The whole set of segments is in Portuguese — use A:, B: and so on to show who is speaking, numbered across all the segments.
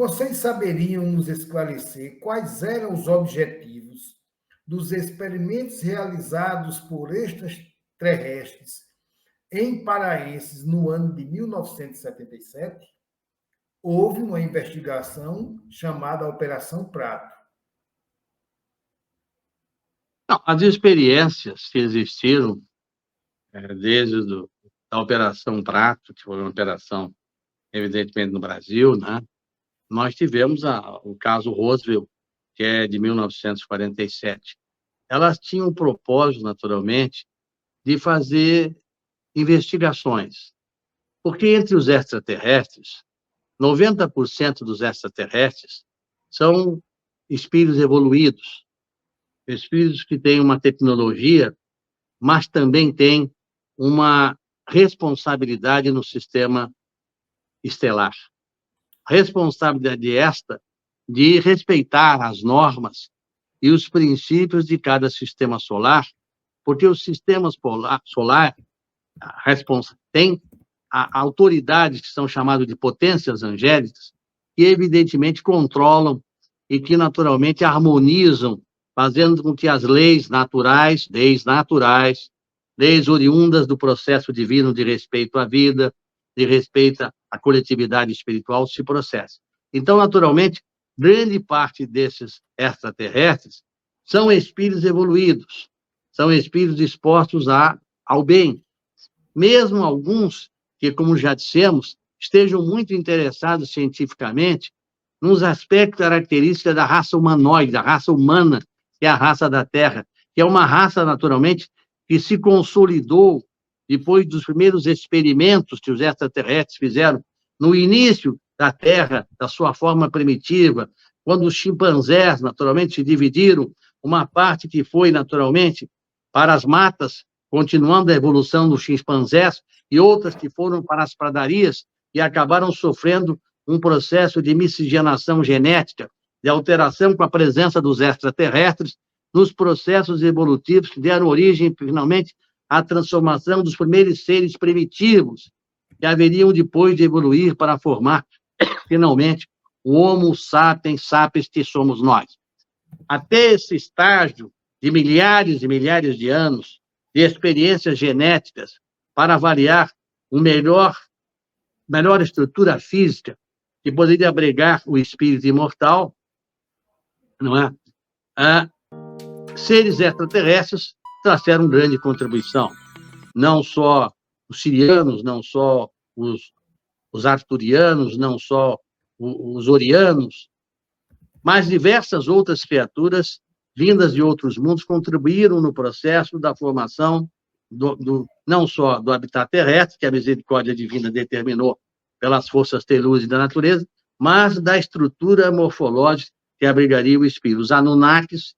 A: vocês saberiam nos esclarecer quais eram os objetivos dos experimentos realizados por extraterrestres em Paraenses no ano de 1977? Houve uma investigação chamada Operação Prato.
B: Não, as experiências que existiram desde a Operação Prato, que foi uma operação, evidentemente, no Brasil, né? Nós tivemos o caso Roswell, que é de 1947. Elas tinham o propósito, naturalmente, de fazer investigações. Porque entre os extraterrestres, 90% dos extraterrestres são espíritos evoluídos, espíritos que têm uma tecnologia, mas também têm uma responsabilidade no sistema estelar. Responsabilidade esta de respeitar as normas e os princípios de cada sistema solar, porque os sistemas solar têm autoridades que são chamadas de potências angélicas, que evidentemente controlam e que naturalmente harmonizam, fazendo com que as leis naturais, leis oriundas do processo divino de respeito à vida, de respeito à coletividade espiritual, se processem. Então, naturalmente, grande parte desses extraterrestres são espíritos evoluídos, são espíritos dispostos ao bem. Mesmo alguns que, como já dissemos, estejam muito interessados cientificamente nos aspectos característicos da raça humanoide, da raça humana, que é a raça da Terra, que é uma raça, naturalmente, que se consolidou depois dos primeiros experimentos que os extraterrestres fizeram no início da Terra, da sua forma primitiva, quando os chimpanzés, naturalmente, se dividiram, uma parte que foi, naturalmente, para as matas, continuando a evolução dos chimpanzés, e outras que foram para as pradarias e acabaram sofrendo um processo de miscigenação genética, de alteração com a presença dos extraterrestres, nos processos evolutivos que deram origem, finalmente, à transformação dos primeiros seres primitivos, que haveriam depois de evoluir para formar, finalmente, o Homo sapiens sapiens que somos nós. Até esse estágio de milhares e milhares de anos de experiências genéticas para avaliar melhor estrutura física que poderia abrigar o espírito imortal, não é? Seres extraterrestres trouxeram grande contribuição. Não só os sirianos, não só os arturianos, não só os orianos, mas diversas outras criaturas vindas de outros mundos contribuíram no processo da formação não só do habitat terrestre, que a misericórdia divina determinou pelas forças telúrias da natureza, mas da estrutura morfológica que abrigaria o espírito. Os Anunnakis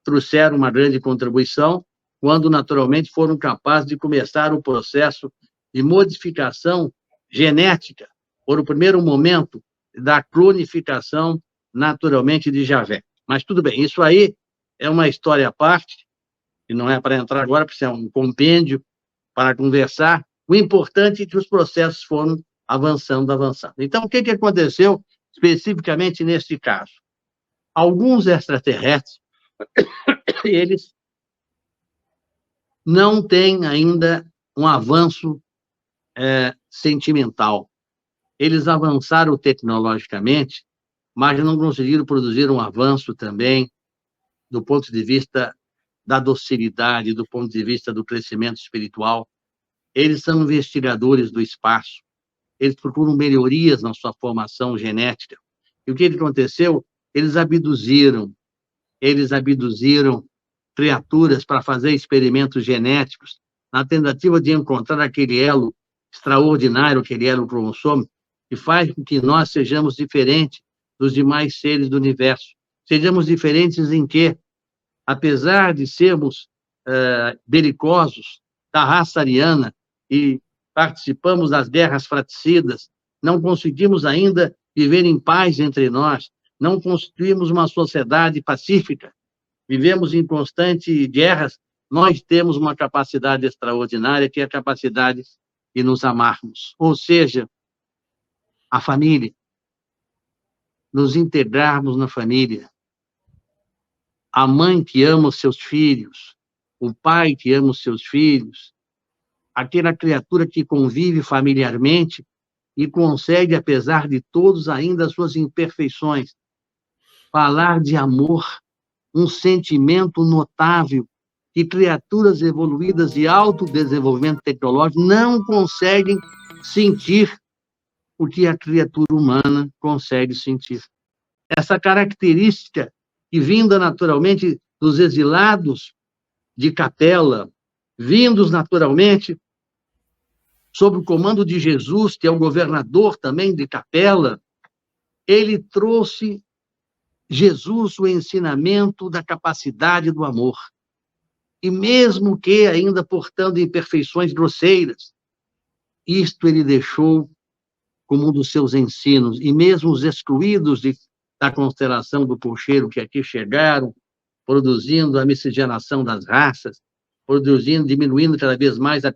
B: trouxeram uma grande contribuição quando, naturalmente, foram capazes de começar o processo de modificação genética, por o primeiro momento da clonificação, naturalmente, de Javé. Mas tudo bem, isso aí é uma história à parte, e não é para entrar agora, porque é um compêndio para conversar. O importante é que os processos foram avançando. Então, o que aconteceu especificamente neste caso? Alguns extraterrestres, eles não têm ainda um avanço sentimental. Eles avançaram tecnologicamente, mas não conseguiram produzir um avanço também do ponto de vista da docilidade, do ponto de vista do crescimento espiritual. Eles são investigadores do espaço, eles procuram melhorias na sua formação genética. E o que aconteceu? Eles abduziram criaturas para fazer experimentos genéticos, na tentativa de encontrar aquele elo extraordinário, aquele elo cromossômico, que faz com que nós sejamos diferentes dos demais seres do universo. Sejamos diferentes em quê? Apesar de sermos belicosos da raça ariana e participamos das guerras fratricidas, não conseguimos ainda viver em paz entre nós, não constituímos uma sociedade pacífica, vivemos em constantes guerras, nós temos uma capacidade extraordinária, que é a capacidade de nos amarmos. Ou seja, a família. nos integrarmos na família. A mãe que ama os seus filhos, o pai que ama os seus filhos, aquela criatura que convive familiarmente e consegue, apesar de todos ainda as suas imperfeições, falar de amor, um sentimento notável que criaturas evoluídas de alto desenvolvimento tecnológico não conseguem sentir o que a criatura humana consegue sentir. Essa característica que vinda naturalmente dos exilados de Capela, vindos naturalmente sob o comando de Jesus, que é o governador também de Capela, ele trouxe Jesus o ensinamento da capacidade do amor. E mesmo que ainda portando imperfeições grosseiras, isto ele deixou como um dos seus ensinos, e mesmo os excluídos da constelação do Pulcheiro que aqui chegaram, produzindo a miscigenação das raças, diminuindo cada vez mais a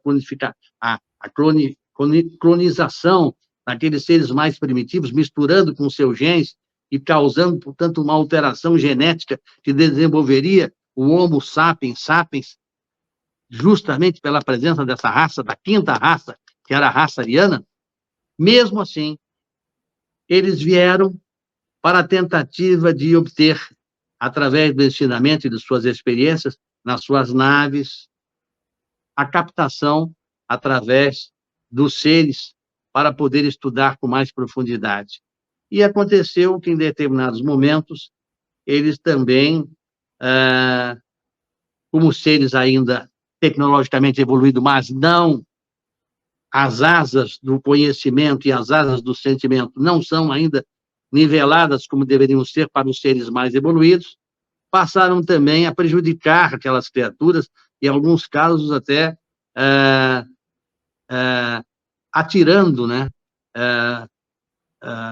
B: clonização daqueles seres mais primitivos, misturando com seus genes e causando, portanto, uma alteração genética que desenvolveria o Homo sapiens sapiens, justamente pela presença dessa raça, da quinta raça, que era a raça ariana. Mesmo assim, eles vieram para a tentativa de obter, através do ensinamento e de suas experiências, nas suas naves, a captação através dos seres para poder estudar com mais profundidade. E aconteceu que, em determinados momentos, eles também, como seres ainda tecnologicamente evoluídos, mas não, as asas do conhecimento e as asas do sentimento não são ainda niveladas como deveriam ser para os seres mais evoluídos, passaram também a prejudicar aquelas criaturas, em alguns casos até atirando, né,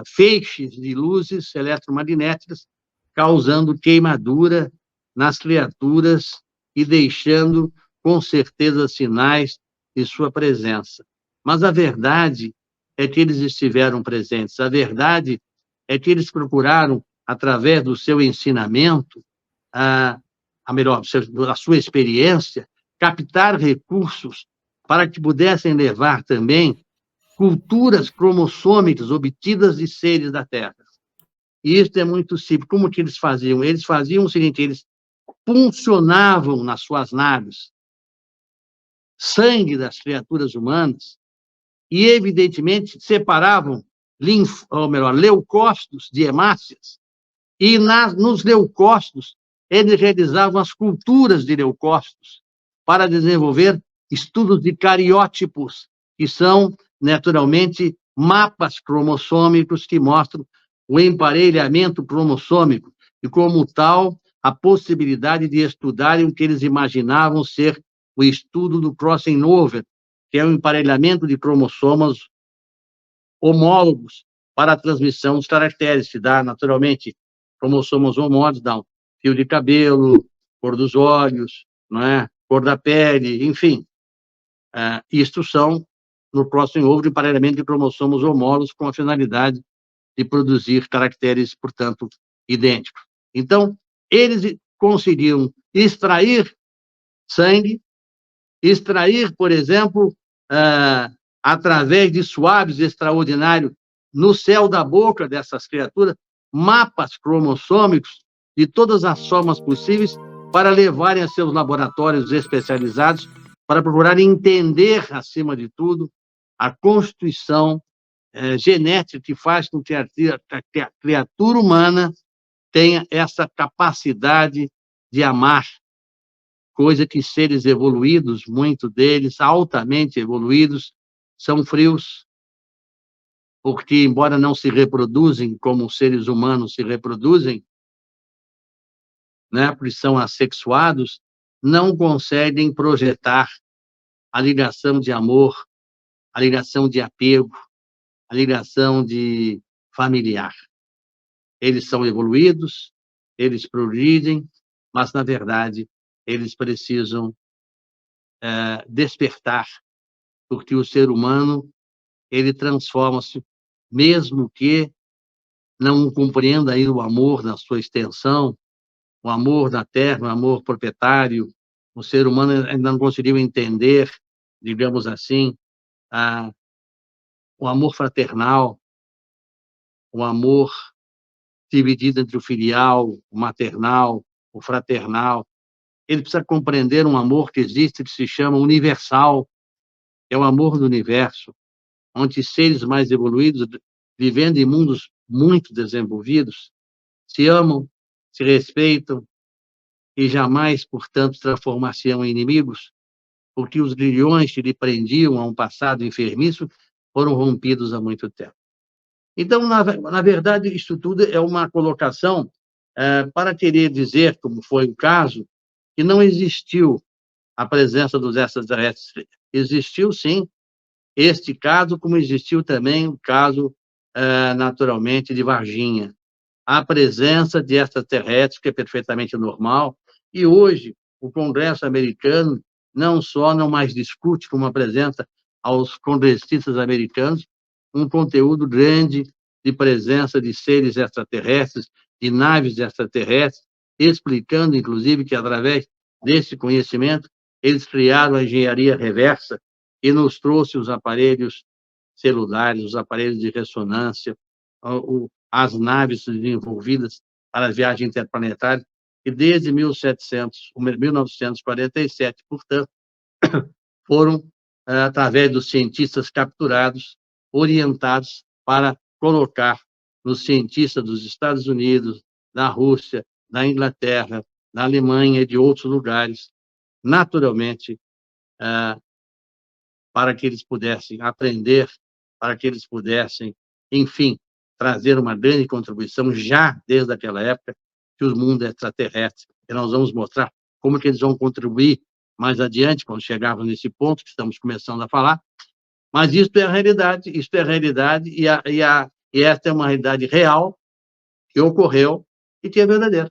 B: feixes de luzes eletromagnéticas, causando queimadura nas criaturas e deixando, com certeza, sinais de sua presença. Mas a verdade é que eles estiveram presentes, a verdade é que eles procuraram, através do seu ensinamento, a sua experiência, captar recursos para que pudessem levar também culturas cromossômicas obtidas de seres da Terra. E isso é muito simples. Como que eles faziam? Eles faziam o seguinte, eles puncionavam nas suas naves sangue das criaturas humanas e, evidentemente, separavam leucócitos de hemácias, e nos leucócitos eles realizavam as culturas de leucócitos para desenvolver estudos de cariótipos, que são, naturalmente, mapas cromossômicos que mostram o emparelhamento cromossômico e, como tal, a possibilidade de estudarem o que eles imaginavam ser o estudo do crossing over, que é o emparelhamento de cromossomas homólogos para a transmissão dos caracteres, que dá, naturalmente, cromossomos homólogos, dá um fio de cabelo, cor dos olhos, não é? Cor da pele, enfim. Isto são, no crossing over, o emparelhamento de cromossomos homólogos com a finalidade de produzir caracteres, portanto, idênticos. Então, eles conseguiam extrair sangue, extrair, por exemplo, através de suaves extraordinários, no céu da boca dessas criaturas, mapas cromossômicos de todas as formas possíveis para levarem a seus laboratórios especializados para procurar entender, acima de tudo, a constituição genética que faz com que a criatura humana tenha essa capacidade de amar, coisa que seres evoluídos, muitos deles, altamente evoluídos, são frios, porque, embora não se reproduzem como os seres humanos se reproduzem, né, porque são assexuados, não conseguem projetar a ligação de amor, a ligação de apego, a ligação de familiar. Eles são evoluídos, eles progridem, mas, na verdade, eles precisam despertar, porque o ser humano, ele transforma-se, mesmo que não compreenda aí o amor na sua extensão, o amor da terra, o amor proprietário. O ser humano ainda não conseguiu entender, digamos assim, a o amor fraternal, o amor dividido entre o filial, o maternal, o fraternal. Ele precisa compreender um amor que existe, que se chama universal, é o amor do universo, onde seres mais evoluídos, vivendo em mundos muito desenvolvidos, se amam, se respeitam e jamais, portanto, transformar-se-ão em inimigos, porque os grilhões que lhe prendiam a um passado enfermiço foram rompidos há muito tempo. Então, na verdade, isso tudo é uma colocação para querer dizer, como foi o caso, que não existiu a presença dos extraterrestres. Existiu, sim, este caso, como existiu também o caso, naturalmente, de Varginha. A presença de extraterrestres, que é perfeitamente normal, e hoje o Congresso americano não só não mais discute, como apresenta aos congressistas americanos um conteúdo grande de presença de seres extraterrestres, de naves extraterrestres, explicando, inclusive, que através desse conhecimento eles criaram a engenharia reversa e nos trouxe os aparelhos celulares, os aparelhos de ressonância, as naves desenvolvidas para a viagem interplanetária, que desde 1947, portanto, foram, através dos cientistas capturados, orientados para colocar nos cientistas dos Estados Unidos, da Rússia, da Inglaterra, da Alemanha e de outros lugares, naturalmente, para que eles pudessem aprender, para que eles pudessem, enfim, trazer uma grande contribuição já desde aquela época que o mundo é extraterrestre. E nós vamos mostrar como que eles vão contribuir mais adiante, quando chegarmos nesse ponto que estamos começando a falar. Mas isto é a realidade, isto é a realidade, e esta é uma realidade real que ocorreu e que é verdadeira.